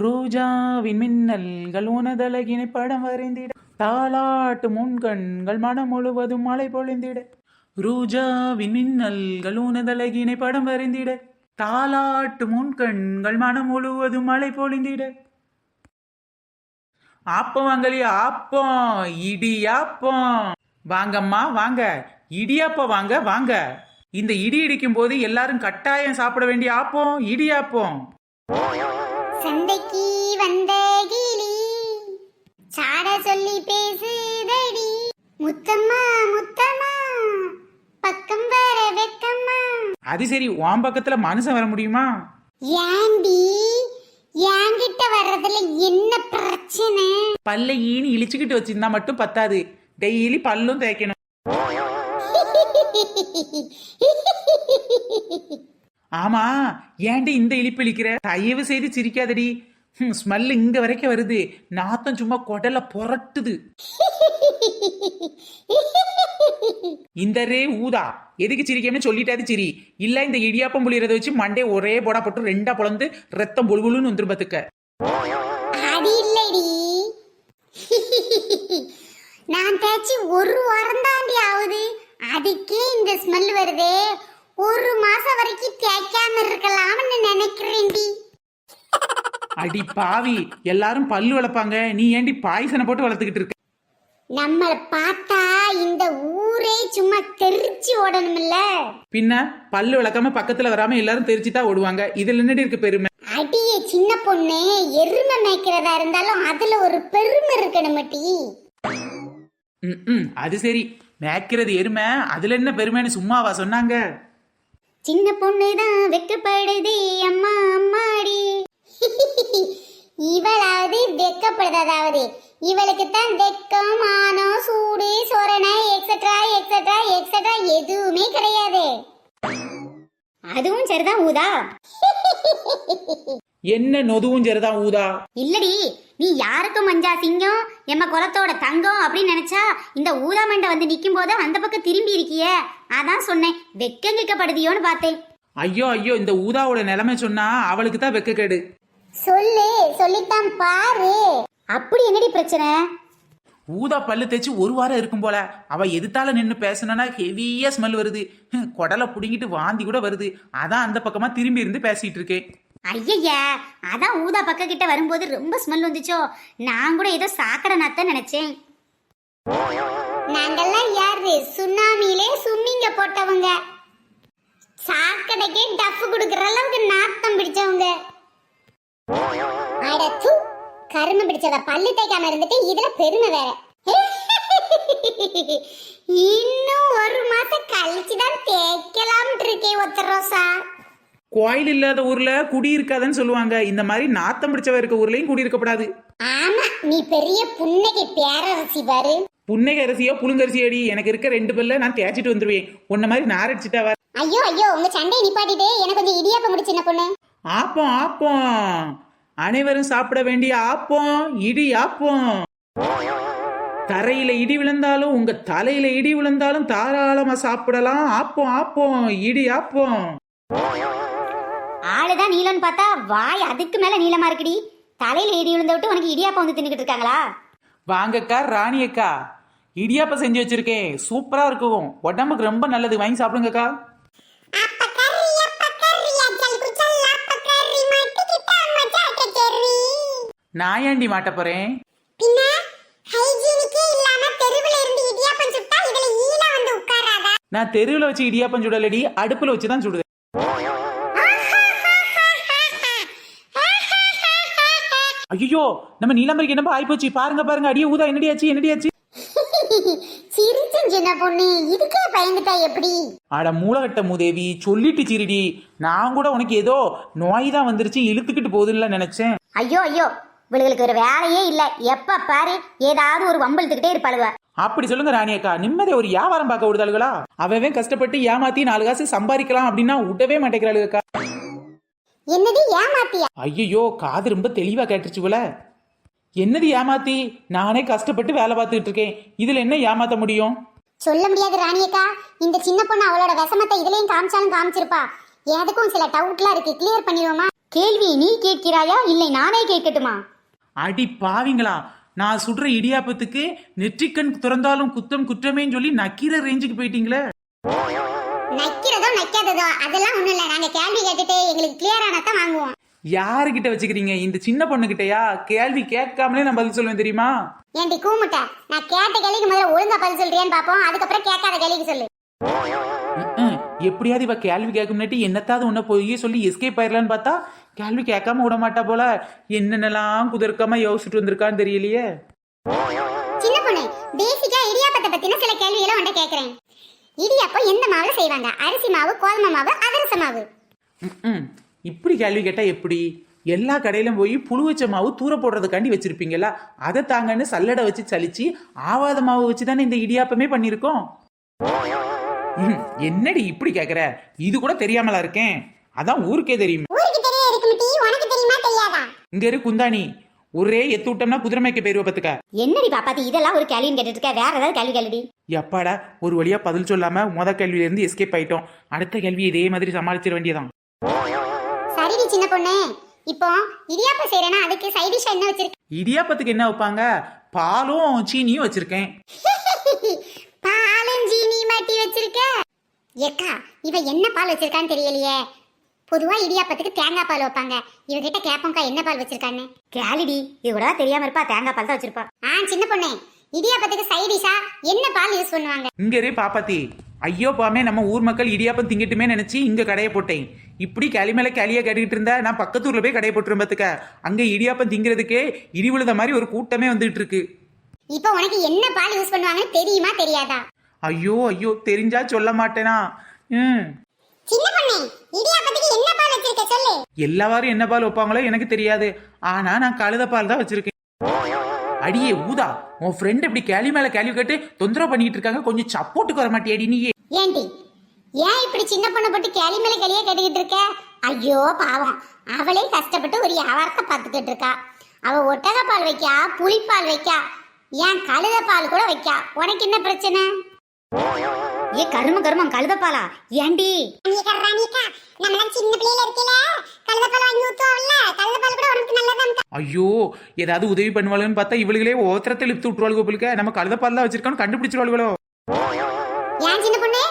ரோஜாவின் மின்னல்கள் உனதழகினை படம் வரைந்திட தாலாட்டு முன்கண்கள் மனம் முழுவதும் மழை பொழிந்திட ரோஜாவின் மின்னல்கள் உனதழகினை படம் வரைந்திட தாலாட்டு முன்கண்கள் மனம் முழுவதும் மழை பொழிந்திட. ஆப்பம் வாங்கலி ஆப்பம் இடியாப்பம். வாங்கம்மா வாங்க, இடியாப்பம் வாங்க வாங்க. இந்த இடி இடிக்கும் போது எல்லாரும் கட்டாயம் சாப்பிட வேண்டிய ஆப்பம் இடியாப்பம். சந்தைக்கு வந்த கிளி சாட சொல்லி பேசுதடி, முத்தம்மா முத்தம்மா பக்கம் வர வெக்கம்மா. அது சரி, உன் பக்கத்துல மனுஷன் வர முடியுமா? ஏண்டி என்கிட்ட வர்றதுல என்ன பிரச்சனை? பல்ல ஈனி இழிச்சுக்கிட்டு வச்சிருந்தா மட்டும் பத்தாது, டெய்லி பல்லும் தேய்க்கணும். ஆமா, ஏன்டி இந்த இழிப்பு இழிக்கிற? தயவு செய்து சிரிக்காதடி. ஸ்மெல் இங்க வரைக்கும் வருது, நாத்தம் சும்மா கொடல புரட்டுது. இந்த ரே ஊதா எதுக்கு சிரிக்கணும்னு சொல்லிட்டாது சரி. இல்ல இந்த இடியாப்பம் புளியறத வச்சு மண்டே ஒரே போடா போட்டு ரெண்டா பொழந்து ரத்தம் புழுபுழுன்னு வந்துரும் பாத்துக்க. அது இல்லடி, நான் தேய்ச்சி ஒரு வாரம் தாண்டி ஆகுது, அதுக்கே இந்த ஸ்மெல் வருதே. ஒரு மாசம் வரைக்கும் தேய்க்காம இருக்கலாம்னு நினைக்கிறேன்டி. அடி பாவி, எல்லாரும் பல்லு வளர்ப்பாங்க, நீ ஏண்டி பாய்சனை போட்டு வளர்த்துக்கிட்டு இருக்க? நம்மள பார்த்தா இந்த ஊரே சும்மா தெரிச்சு ஓடணும்ல. பின்ன பல்லு விளக்காம பக்கத்துல வராம எல்லாரும் தெரிச்சுதான் ஓடுவாங்க. இதுல என்னடி இருக்கு பெருமை? அடியே சின்ன பொண்ணு, எருமை மேய்க்கிறதா இருந்தாலும் அதுல ஒரு பெருமை இருக்கணுமட்டி. அது சரி, மேய்க்கிறது எருமை, அதுல என்ன பெருமைன்னு சும்மாவா சொன்னாங்க? சின்ன பொண்ணுதான் வெக்கப்படுதே அம்மா அம்மாடி. இவளாவது வெக்கப்படுறதாவது, இவளுக்கு தான் வெக்கம் மானம் சூடு சொரணை எக்ஸெட்ரா எக்ஸெட்ரா எக்ஸெட்ரா எதுவுமே கிடையாது. அதுவும் சரிதான் ஊதா. என்ன நொதுவும் சரிதான் ஊதா? இல்லடி, நீ யாருக்கும் மஞ்சா சிங்கம் எம்ம குலத்தோட தங்கம் அப்படின்னு நினைச்சா இந்த ஊதா மண்டை வந்து நிக்கும் போது அந்த பக்கம் திரும்பி இருக்கியே, அதான் சொன்னேன் வெக்கம் கேட்கப்படுதியோன்னு பார்த்தேன். ஐயோ ஐயோ, இந்த ஊதாவோட நிலைமை சொன்னா அவளுக்கு தான் வெக்க கேடு. சொல்லு, சொல்லித்தான் பாரு. அப்படி என்னடி பிரச்சனை? ஊதா பல்லு தேய்ச்சி ஒரு வாரம் இருக்கும் போல. அவ எதுத்தால நின்று பேசணும்னா ஹெவியா ஸ்மெல் வருது, கொடலை புடுங்கிட்டு வாந்தி கூட வருது. அதான் அந்த பக்கமா திரும்பி இருந்து பேசிட்டு இருக்கேன். ஐயா, அதான் ஊதா பக்க கிட்ட வரும்போது ரொம்ப ஸ்மெல் வந்துச்சோ, நான் கூட ஏதோ சாக்கடை நாத்த நினைச்சேன். நாங்கெல்லாம் யாரு? சுனாமியிலே சும்மிங்க போட்டவங்க, சாக்கடைக்கே டஃப் குடுக்கற அளவுக்கு நாத்தம் பிடிச்சவங்க. அடத்து கரும பிடிச்சத, பல்லு தேய்க்காம இருந்துட்டு இதுல பெருமை வேற. இன்னும் ஒரு மாசம் கழிச்சுதான் தேய்க்கலாம் இருக்கேன் ஒத்த ரோசா. கோயில் இல்லாத ஊர்ல குடி இருக்காதுன்னு சொல்லுவாங்க. இந்த மாதிரி நாத்தம் பிடிச்சவ இருக்க ஊர்லயும் குடி இருக்கப்படாது. ஆமா, நீ பெரிய புன்னகை பேரரசி பாரு. புன்னகை அரிசியோ புழுங்கரிசியோடி, எனக்கு இருக்க 2 பல்ல நான் தேய்ச்சிட்டு வந்துருவேன். உன்ன மாதிரி நாரடிச்சுட்டா வர. ஐயோ ஐயோ, உங்க சண்டையை நிப்பாட்டிட்டு எனக்கு கொஞ்சம் இடியாப்பம் முடிச்சு என்ன பொண்ணு. ஆப்பம் ஆப்பம், அனைவரும் சாப்பிட வேண்டிய ஆப்பம் இடி ஆப்பம். தரையில இடி விழுந்தாலும் உங்க தலையில இடி விழுந்தாலும் தாராளமா சாப்பிடலாம். ஆப்பம் ஆப்பம் இடி ஆப்பம். ஆளுதான் நீளம்னு பார்த்தா வாய் அதுக்கு மேல நீளமா இருக்குடி. தலையில இடி விழுந்த விட்டு உனக்கு இடியாப்பம் வந்து தின்னுக்கிட்டு இருக்காங்களா? வாங்கக்கா ராணி அக்கா, இடியாப்பம் செஞ்சு வச்சிருக்கேன், சூப்பரா இருக்கும், உடம்புக்கு ரொம்ப நல்லது, வாங்கி சாப்பிடுங்கக்கா. நான் ஏண்டி மாட்ட போறேன்? நான் தெருவில் வச்சு இடியாப்பம் சுடலடி, அடுப்புல வச்சுதான் சுடுது. ஐயோ, நம்ம நீலாம்பரிக்கு என்னப்பா ஆயிப்போச்சு? பாருங்க பாருங்க, அடியே ஊதா என்னடியாச்சு என்னடியாச்சு? சின்ன பொண்ணு இதுக்கே பயந்துட்டா எப்படி? அட மூலகட்ட மூதேவி, சொல்லிட்டு சிரிடி. நான் கூட உனக்கு ஏதோ நோய் தான் வந்துருச்சு இழுத்துக்கிட்டு போகுதுன்னு நினைச்சேன். ஐயோ ஐயோ, இவளுக்கு ஒரு வேலையே இல்ல, எப்ப பாரு ஏதாவது ஒரு வம்பிழுத்துக்கிட்டே இருப்பாளுவ. அப்படி சொல்லுங்க ராணி அக்கா, நிம்மதியா ஒரு வியாபாரம் பார்க்க விடுதாளுகளா? அவன் கஷ்டப்பட்டு ஏமாத்தி 4 காசு சம்பாதிக்கலாம் அப்படின்னா விடவே மாட்டேங்கிறாளுக்கா. என்னது ஏமாத்தியா? ஐயோ, காது ரொம்ப தெளிவா கேட்டுருச்சு போல. என்னது ஏமாத்தி? நானே கஷ்டப்பட்டு வேலை பார்த்துட்டு இருக்கேன், இதுல என்ன ஏமாத்த முடியும்? சொல்ல முடியாது ராணியக்கா, இந்த சின்ன பொண்ணு அவளோட விஷமத்தை இதுலயும் காமிச்சாலும் காமிச்சிருப்பா. எதுக்கும் சில டவுட்லாம் இருக்கு, கிளியர் பண்ணிடுவோமா? கேள்வி நீ கேட்கிறாயா இல்லை நானே கேட்கட்டுமா? அடி பாவிங்களா, நான் சுடுற இடியாப்பத்துக்கு நெற்றிக்கண் திறந்தாலும் குத்தம் குற்றமேன்னு சொல்லி நக்கீர ரேஞ்சுக்கு போயிட்டீங்களே. நக்கிறதோ நக்காததோ அதெல்லாம் ஒண்ணும் இல்ல. நாங்க கேள்வி கேட்டுட்டு எங்களுக்கு கிளியர் ஆனதான் வாங்குவோம். யாருகிட்ட வச்சுக்கிறீங்க? இந்த சின்ன பொண்ணுகிட்டயா? கேள்வி கேட்காமலே நான் பதில் சொல்லுவேன் தெரியுமா? ஏண்டி கூமுட்ட, நான் கேட்ட கேள்விக்கு முதல்ல ஒழுங்கா பதில் சொல்றியான்னு பாப்போம், அதுக்கப்புறம் கேட்காத கேள்விக்கு சொல்லு. எப்படியாவது இவ கேள்வி கேட்க முன்னாடி என்னத்தாவது உன்ன போய் சொல்லி எஸ்கேப் ஆயிடலான்னு பார்த்தா கேள்வி கேட்காம விட மாட்டா போல. என்னென்னலாம் குதர்க்காம யோசிச்சுட்டு வந்திருக்கான்னு தெரியலையே. சின்ன பொண்ணு, பேசிக்கா இடியாப்பத்தை பத்தின சில கேள்விகளை உன்ட கேக்குறேன். இடியாப்பம் எந்த மாவுல செய்வாங்க? அரிசி மாவு, கோதுமை மாவு, அதிரச மாவு? இப்படி கேள்வி கேட்டா எப்படி? எல்லா கடையிலும் போய் புழு வச்ச மாவு தூர போடுறதுக்காண்டி வச்சிருப்பீங்களா, அதை தாங்கன்னு சல்லடை வச்சு சலிச்சு ஆவாத மாவு வச்சுதானே இந்த இடியாப்பமே பண்ணிருக்கோம். என்னடி இப்படி கேக்குற? இது கூட தெரியாமலா இருக்கேன். அதான் ஊருக்கே தெரியும். இங்க இரு குந்தாணி, ஒரே எத்து விட்டோம்னா குதிரை மேய்க்க போயிருவ பத்துக்க. என்னடி பாப்பாத்தி இதெல்லாம் ஒரு கேள்வின்னு கேட்டுட்டு இருக்க? வேற ஏதாவது கேள்வி கேளுடி. எப்பாடா ஒரு வழியா பதில் சொல்லாம முத கேள்வியில இருந்து எஸ்கேப் ஆயிட்டோம். அடுத்த கேள்வி இதே மாதிரி சமாளிச்சிட வேண்டியதான். சரிடி சின்ன பொண்ணு, இப்போ இடியாப்பம் செய்யறேன்னா அதுக்கு சைட் டிஷ் என்ன வச்சிருக்க? இடியாப்பத்துக்கு என்ன வைப்பாங்க? பாலும் சீனியும் வச்சிருக்கேன். பாலும் சீனி மாட்டி வச்சிருக்க? ஏக்கா இவ என்ன பால் வச்சிருக்கான்னு தெரியலையே. பொதுவா இடியாப்பத்துக்கு தேங்காய் பால் வைப்பாங்க. இவகிட்ட கேப்பங்கா என்ன பால் வச்சிருக்கான்னு. கேளுடி, இது கூட தெரியாம இருப்பா. தேங்காய் பால் தான் வச்சிருப்பா. சின்ன பொண்ணு, இடியாப்பத்துக்கு சைட் டிஷா என்ன பால் யூஸ் பண்ணுவாங்க? இங்க பாப்பாத்தி, ஐயோ பாமே நம்ம ஊர் மக்கள் இடியாப்பம் திங்கிட்டுமே நினைச்சு இங்க கடையை போட்டேன். இப்படி கேலி மேல கேலியா கேட்டுக்கிட்டு இருந்தா நான் பக்கத்தூர்ல போய் கடையை போட்டுரும் பாத்துக்க. அங்க இடியாப்பம் திங்கிறதுக்கே இடி விழுத மாதிரி ஒரு கூட்டமே வந்துட்டு இருக்கு. இப்போ உனக்கு என்ன பால் யூஸ் பண்ணுவாங்கன்னு தெரியுமா தெரியாதா? ஐயோ ஐயோ, தெரிஞ்சா சொல்ல மாட்டேனா? சின்ன பொண்ணு, இடியாப்பத்துக்கு என்ன பால் வச்சிருக்க சொல்லு. எல்லாரும் என்ன பால் வைப்பாங்களோ எனக்கு தெரியாது. ஆனா நான் கழுத பால் தான் வச்சிருக்கேன். அடியே ஊதா, உன் ஃப்ரெண்ட் இப்படி கேள்வி மேல கேள்வி கேட்டு தொந்தரவு பண்ணிட்டு இருக்காங்க. கொஞ்சம் சப்போர்ட்டுக்கு வர மாட்டியாடி நீயே? ஏன்டி ஏன் இப்படி சின்ன பொண்ணு போட்டு கேள்வி மேல கேள்வியா கேட்டுக்கிட்டு இருக்க? ஐயோ பாவம், அவளே கஷ்டப்பட்டு ஒரு வியாபாரத்தை பார்த்துக்கிட்டு இருக்கா. அவ ஒட்டக பால் வைக்கா, புளிப்பால் வைக்கா, ஏன் கழுத பால் கூட வைக்கா. உனக்கு என்ன பிரச்சனை? ஏ கருமம் கழுத பாலா? ஏண்டி ஐயோ, ஏதாவது உதவி பண்ணுவாளுன்னு பார்த்தா இவளுகளே ஓத்திரத்தை இழுத்து விட்டுருவாளுக போலுக்க. நம்ம கழுத பால் தான் வச்சிருக்கோம் கண்டுபிடிச்சிருவாளுகளோ. ஏன் சின்ன பொண்ணு,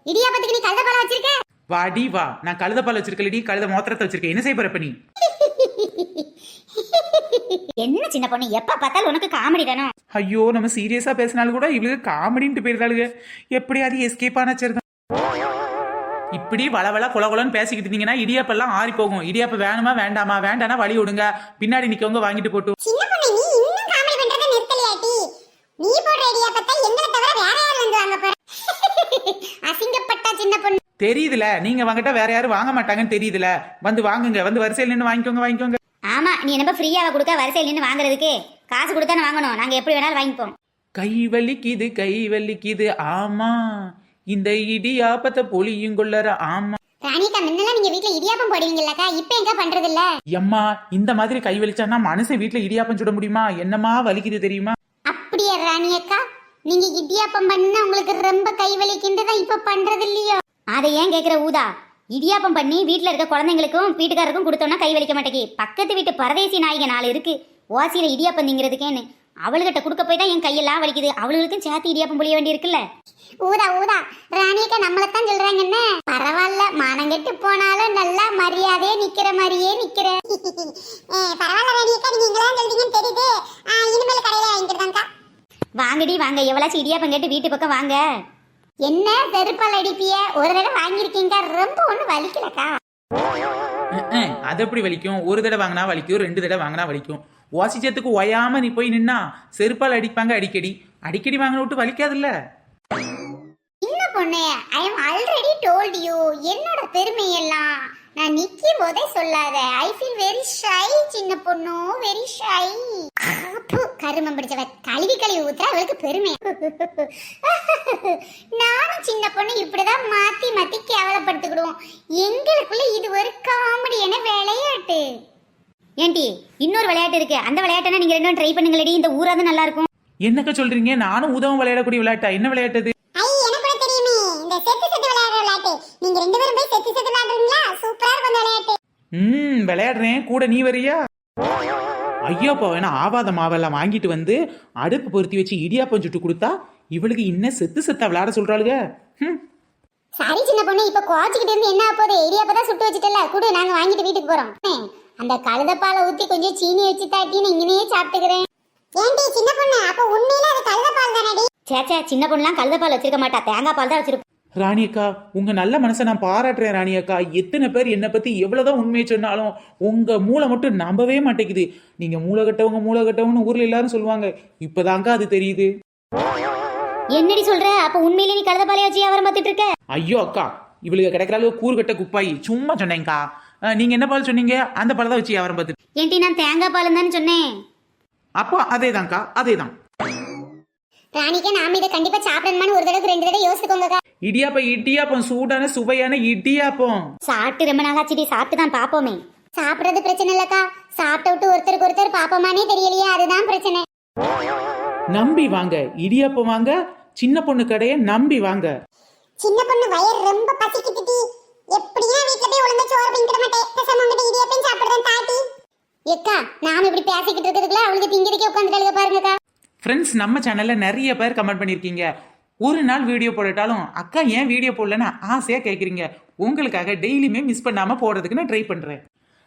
இடியாப்பத்துக்கு நீ கழுத பால் வச்சிருக்க? வாடி வா, நான் கழுத பால் வச்சிருக்கலடி, கழுத மோத்திரத்தை வச்சிருக்கேன். என்ன செய்ய போறப்ப நீ? என்ன சின்ன பொண்ணு, எப்ப பார்த்தாலும் உனக்கு காமெடி தானோ? ஐயோ, நம்ம சீரியஸா பேசினாலும் கூட இவளுக்கு காமெடின்ட்டு போயிருந்தாளுங்க. எப்படியாவது எஸ்கேப் ஆனா சரிதான். இப்படி வளவள குலகுலன்னு பேசிக்கிட்டு இருந்தீங்கன்னா இடியாப்பெல்லாம் ஆறி போகும். இடியாப்ப வேணுமா வேண்டாமா? வேண்டானா வழி விடுங்க, பின்னாடி நிக்கவங்க வாங்கிட்டு போட்டு. சின்ன பொண்ணு, நீ இன்னும் காமெடி பண்றத நிறுத்தலையாடி? நீ போடுற இடியாப்பத்தை எங்களை தவிர வேற யாரும் வந்து வாங்க போற? அசிங்கப்பட்டா சின்ன பொண்ணு. தெரியுதுல, நீங்க வாங்கிட்டா வேற யாரும் வாங்க மாட்டாங்கன்னு தெரியுதுல. வந்து வாங்குங்க, வந்து வரிசையில் நின்று வாங்கிக்கோங்க. ஆமா, நீ என்ன ஃப்ரீயாவா கொடுக்க? வரிசையில் நின்று வாங்குறதுக்கு காசு கொடுத்தானே வாங்கணும். நாங்க எப்படி வேணாலும் வாங்கிப்போம். கை வலிக்குது ஆமா, இந்த இடியாப்பத்தை பொலியும் கொள்ளற. ஆமா ராணிகா, முன்னெல்லாம் நீங்க வீட்ல இடியாப்பம் போடுவீங்கல்லக்கா, இப்ப எங்க பண்றது இல்ல? எம்மா, இந்த மாதிரி கை வலிச்சானா மனுஷன் வீட்டுல இடியாப்பம் சுட முடியுமா? என்னமா வலிக்குது தெரியுமா? அப்படியே ராணியக்கா, நீங்க இடியாப்பம் பண்ணா உங்களுக்கு ரொம்ப கை வலிக்கின்றதா இப்ப பண்றது இல்லையோ? அதை ஏன் கேக்குற ஊதா? இடியாப்பம் பண்ணி வீட்டுல இருக்க குழந்தைங்களுக்கும் வீட்டுக்காரருக்கும் கொடுத்தோம்னா கை வலிக்க மாட்டேங்கி. பக்கத்து வீட்டு பரதேசி நாய்க 4 இருக்கு ஓசியில இடியாப்பம் திங்கிறதுக்கேன்னு. அவளுகிட்ட கொடுக்க போய் தான் என் கையெல்லாம் வலிக்குது. அவளுக்கும் சேர்த்து இடியாப்பம் புளிய வேண்டி இருக்குல்ல. ஊதா ராணியக்கா நம்மளத்தான் சொல்றாங்க. என்ன பரவாயில்ல, மானங்கெட்டு போனாலும் நல்லா மரியாதையே நிக்கிற மாதிரியே நிக்கிற. பரவாயில்ல ராணியக்கா, நீங்க இங்கதான் சொல்றீங்கன்னு தெரியுது. இனிமேல் கடையில வாங்கிக்கிறதாங்கக்கா. வாங்கடி வாங்க, எவ்வளவு இடியாப்பம் கேட்டு வீட்டு பக்கம் வாங்க. என்ன செருப்பால் அடிப்பிய? ஒரு தடவை வாங்கியிருக்கீங்க, ரொம்ப ஒண்ணு வலிக்கலக்கா. அது எப்படி வலிக்கும்? ஒரு தடவை வாங்கினா வலிக்கும், 2 தடவை வாங்கினா வலிக்கும். ஓசிச்சத்துக்கு ஒயாம நீ போய் நின்னா செருப்பால் அடிப்பாங்க அடிக்கடி வாங்கின விட்டு வலிக்காதுல்ல. இன்னும் பொண்ணு, I am already told you என்னோட பெருமையெல்லாம் நான் நிக்கும் போதே சொல்லாத. ஐ ஃபீல் வெரி ஷை சின்ன பொண்ணு, வெரி ஷை. கருமம் பிடிச்சவ கழுவி ஊத்துறா, அவளுக்கு பெருமை. நானும் சின்ன பொண்ணு இப்படிதான் மாத்தி கேவலப்படுத்திக்கிடுவோம். எங்களுக்குள்ள இது ஒரு காமெடியான விளையாட்டு. ஏண்டி, இன்னொரு விளையாட்டு இருக்கு, அந்த விளையாட்டுனா நீங்க 2 ட்ரை பண்ணுங்களேடி. இந்த ஊராது நல்லா இருக்கும். என்னக்க சொல்றீங்க? நானும் உதவும் விளையாடக்கூடிய விளையாட்டா? என்ன விளையாட்டு? எனக்கு தெரியுமே, இந்த செத்து விளையாடுற விளையாட்டு. நீங்க 2 பேரும் போய் செத்து விளையாடுறீங்களா? சூப்பரா இருக்கும் விளையாட்டு. விளையாடுறேன், கூட நீ வரியா? ஐயோப்பா வேணா ஆவாத மாவெல்லாம் வாங்கிட்டு வந்து அடுப்பு பொருத்தி வச்சு இடியாப்பம் சுட்டு கொடுத்தா இவளுக்கு இன்னும் செத்து செத்தா விளையாட சொல்றாளுங்க. சரி சின்ன பொண்ணு, இப்ப கோச்சிக்கிட்டு இருந்து என்ன போகுது? இடியாப்பதான் சுட்டு வச்சுட்டல, கூட நாங்க வாங்கிட்டு வீட்டுக்கு போறோம். அந்த கழுதப்பாலை ஊத்தி கொஞ்சம் சீனி வச்சு தாட்டின்னு இங்கனையே சாப்பிட்டுக்கிறேன். ஏண்டி சின்ன பொண்ணு, அப்ப உண்மையில அது கழுதப்பால் தானடி? சேச்சே, சின்ன பொண்ணுலாம் கழுதப்பால் வச்சிருக்க மாட்டா, தேங்காய் பால் தான் வச்சிருப்பா. ராணியக்கா, உங்க நல்ல மனசை நான் பாராட்டுறேன் ராணியக்கா. எத்தனை பேர் என்னை பத்தி எவ்வளவுதான் உண்மையை சொன்னாலும் உங்க மூளை மட்டும் நம்பவே மாட்டேங்குது. நீங்க மூளை கட்டவங்கன்னு ஊர்ல எல்லாரும் சொல்லுவாங்க. இப்பதாங்க அது தெரியுது. என்னடி சொல்ற? அப்ப உண்மையிலே நீ கழுதப்பாலைய வச்சு வியாபாரம் பார்த்துட்டு இருக்க? ஐயோ அக்கா, இவளுக்கு கிடைக்கிற அளவு கூறுகட்ட குப்பாயி, சும்மா சொன்னேங்க்கா. நீங்க என்ன பால் சொன்னீங்க? அந்த பால் தான் வச்சு வியாபாரம் பார்த்து. ஏன்டி நான் தேங்காய் பால் தானே சொன்னேன். அப்போ அதேதான்க்கா, அதேதான். ராணிக்கா, நாம இதை கண்டிப்பா சாப்பிடணுமான்னு ஒரு தடவை 2 தடவை யோசிச்சுக்கோங்க. இடியாப்பம் சூடான சுவையான இடியாப்பம் சாப்பிட்டு ரொம்ப நாளாச்சுடி, சாப்பிட்டு தான் பாப்போமே. சாப்பிடுறது பிரச்சனை இல்லக்கா, சாப்பிட்டு விட்டு ஒருத்தருக்கு ஒருத்தர் பாப்போமானே தெரியலையே, அதுதான் பிரச்சனை. நம்பி வாங்க, இடியாப்பம் வாங்க, சின்ன பொண்ணு கடைய நம்பி வாங்க. சின்ன பொண்ணு வயிறு ரொம்ப பசிக்குதுடி, எப்படியா வீட்ல போய் ஒழுங்கா சோறு பிங்கிட மாட்டேன், பேசாம உங்ககிட்ட இடியாப்பம் சாப்பிடுறேன் தாட்டி. ஏக்கா, நாம இப்படி பேசிக்கிட்டு இருக்கிறதுக்குள்ள அவளுக்கு திங்கிறதுக்கே உட்காந்துட்டாளுங்க பாருங்கக்கா. ஃப்ரெண்ட்ஸ், நம்ம சேனல்ல நிறைய பேர் கமெண்ட் பண்ணிருக்கீங்க. ஒரு நாள் வீடியோ போடட்டாலும் அக்கா ஏன் வீடியோ போடலன்னு ஆசையா கேட்குறீங்க. உங்களுக்காக டெய்லியுமே மிஸ் பண்ணாம போடுறதுக்கு நான் ட்ரை பண்றேன்.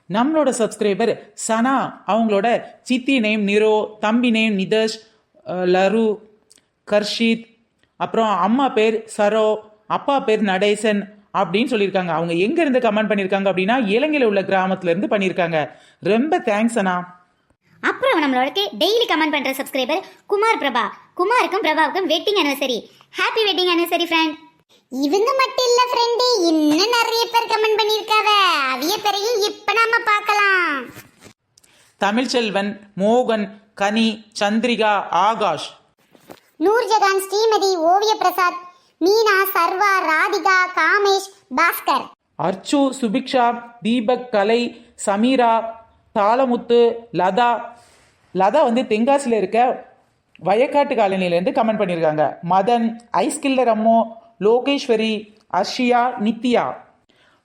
நம்மளோட சப்ஸ்கிரைபர் சனா, அவங்களோட சித்தி நேம் நிரோ, தம்பி நேம் நிதர்ஷ், லரு, கர்ஷித், அப்புறம் அம்மா பேர் சரோ, அப்பா பேர் நடேசன் அப்படின்னு சொல்லியிருக்காங்க. அவங்க எங்க இருந்து கமெண்ட் பண்ணியிருக்காங்க அப்படின்னா இலங்கையில் உள்ள கிராமத்துல இருந்து பண்ணியிருக்காங்க. ரொம்ப தேங்க்ஸ் அண்ணா. அப்புறம் நம்மளோட டெய்லி கமெண்ட் பண்ற சப்ஸ்கிரைபர் குமார் பிரபா. குமாருக்கும் பிரபாவுக்கும் wedding anniversary. Happy wedding anniversary friend. இவங்க மட்டும் இல்ல ஃப்ரெண்ட், இன்னும் நிறைய பேர் கமெண்ட் பண்ணிருக்காவ. அவிய பேரையும் இப்ப நாம பார்க்கலாம். தமிழ்ச்செல்வன், மோகன், கனி, சந்திரிகா, ஆகாஷ், நூர்ஜகான், ஸ்ரீமதி, ஓவிய பிரசாத், மீனா, சர்வா, ராதிகா, காமேஷ், பாஸ்கர், அர்ச்சு, சுபிக்ஷா, தீபக், கலை, சமீரா, தாளமுத்து, லதா வந்து தென்காசியில் இருக்க வயக்காட்டு காலனிலேருந்து கமெண்ட் பண்ணியிருக்காங்க. மதன், ஐஸ்கில்லர் அம்மோ, லோகேஸ்வரி, அர்ஷியா, நித்யா.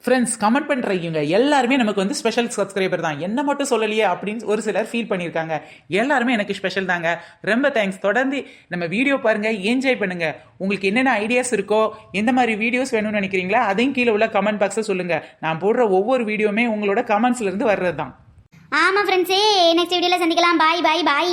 ஃப்ரெண்ட்ஸ், கமெண்ட் பண்ணுற இவங்க எல்லாருமே நமக்கு வந்து ஸ்பெஷல் சப்ஸ்கிரைபர் தான். என்ன மட்டும் சொல்லலையே அப்படின்னு ஒரு சிலர் ஃபீல் பண்ணியிருக்காங்க. எல்லாருமே எனக்கு ஸ்பெஷல் தாங்க. ரொம்ப தேங்க்ஸ். தொடர்ந்து நம்ம வீடியோ பாருங்க, என்ஜாய் பண்ணுங்க. உங்களுக்கு என்னென்ன ஐடியாஸ் இருக்கோ, எந்த மாதிரி வீடியோஸ் வேணும்னு நினைக்கிறீங்களா, அதையும் கீழே உள்ள கமெண்ட் பாக்ஸில் சொல்லுங்க. நான் போடுற ஒவ்வொரு வீடியோவுமே உங்களோட கமெண்ட்ஸ்ல இருந்து வர்றது தான். ஆமா ஃப்ரெண்ட்ஸே, நெக்ஸ்ட் வீடியோல சந்திக்கலாம். பாய் பாய் பாய்.